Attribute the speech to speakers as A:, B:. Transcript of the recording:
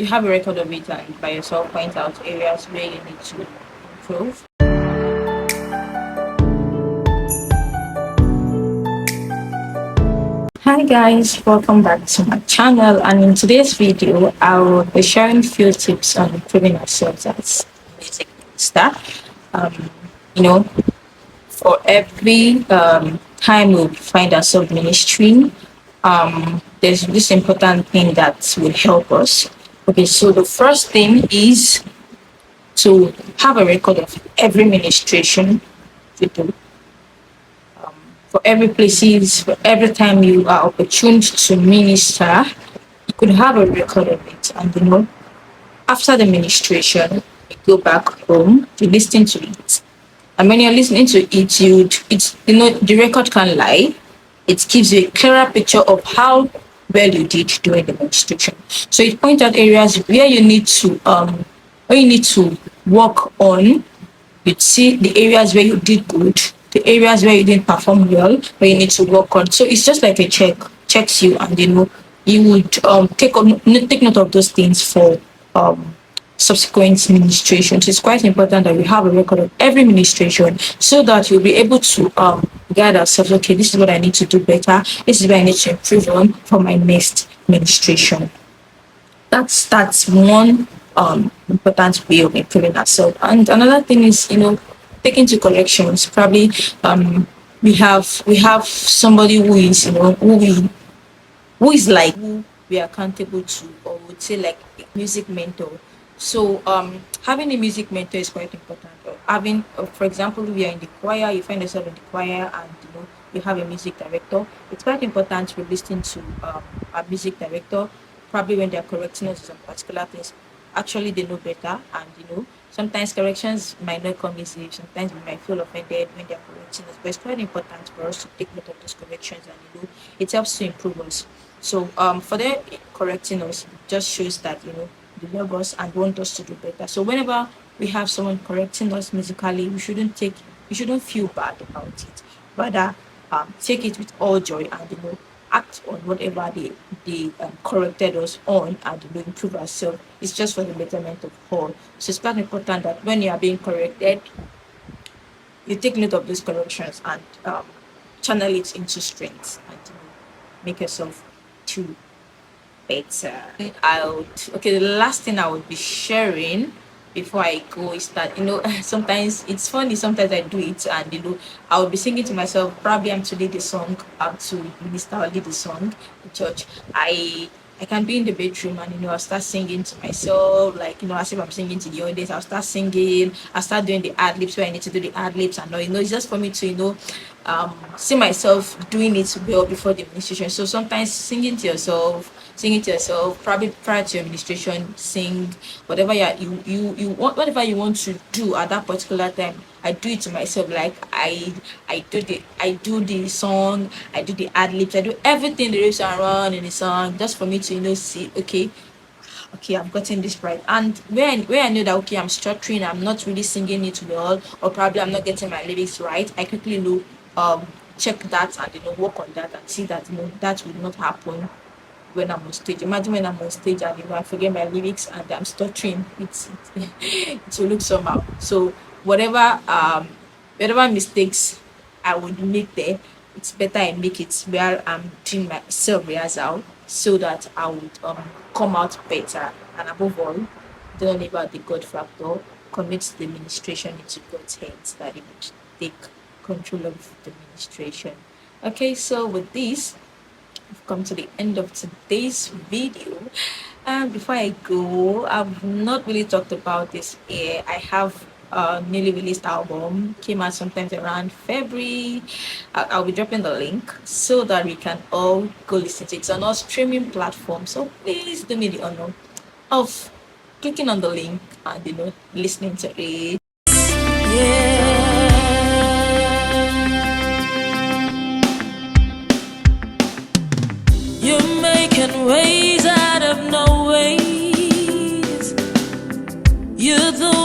A: you have a record of it and by yourself point out areas where you need to improve. Hi guys, welcome back to my channel, and in today's video I will be sharing few tips on improving ourselves as music star. Um, you know, for every time we find ourselves ministering, there's this important thing that will help us. Okay, so the first thing is to have a record of every ministration you do, for every places, for every time you are opportune to minister, you could have a record of it. And after the ministration, you go back home, you listen to it. And when you're listening to it, the record can lie. It gives you a clearer picture of how well you did during the ministration. So it points out areas where you need to work on. You'd see the areas where you did good, the areas where you didn't perform well, where you need to work on. So it's just like a checks you, and you would take note of those things for subsequent ministrations. It's quite important that we have a record of every ministration so that you'll be able to guide ourselves. Okay, this is what I need to do better. This is what I need to improve on for my next ministration. That's one important way of improving ourselves. And another thing is, taking to corrections. Probably we have somebody who is who we are accountable to, or would say like a music mentor. So having a music mentor is quite important. Or having, for example, if you are in the choir, you find yourself in the choir, and you have a music director. It's quite important to listen to a music director. Probably when they are correcting us on particular things, actually they know better, and sometimes corrections might not come easy. Sometimes we might feel offended when they are correcting us, but it's quite important for us to take note of those corrections, and it helps to improve us. So for them correcting us, it just shows that they love us and want us to do better. So whenever we have someone correcting us musically, we shouldn't feel bad about it. Rather, take it with all joy, and act on whatever they corrected us on, and improve ourselves. It's just for the betterment of all. So it's quite important that when you are being corrected, you take note of these corrections and channel it into strength, and make yourself to better. The last thing I would be sharing before I go is that sometimes it's funny, sometimes I do it, and I will be singing to myself. Probably I'm to lead the song, I'm to minister or lead the song in church. I can be in the bedroom, and I'll start singing to myself, like as if I'm singing to the audience. I'll start singing, I'll start doing the ad libs where I need to do the ad libs, and it's just for me to see myself doing it well before the administration. So sometimes singing to yourself, probably prior to your administration, sing whatever you want, whatever you want to do at that particular time. I do it to myself, like I do the song, I do the ad libs, I do everything there is around in the song, just for me to see, okay, I've gotten this right. And where I know that, okay, I'm structuring, I'm not really singing it well, or probably I'm not getting my lyrics right, I quickly check that, and work on that, and see that that will not happen when I'm on stage. Imagine when I'm on stage and I forget my lyrics and I'm stuttering. It will look somehow. So whatever mistakes I would make there, it's better I make it where I'm doing my self rehearsal, so that I would come out better. And above all, don't leave out the God factor. Commit the administration into God's hands, that it would take control of the administration. Okay, so with this, I've come to the end of today's video. And before I go, I've not really talked about this here. I have a newly released album, came out sometimes around February. I'll be dropping the link so that we can all go listen to it. It's on all streaming platforms, so please do me the honor of clicking on the link and listening to it. Yeah. You're making ways out of no ways. You're the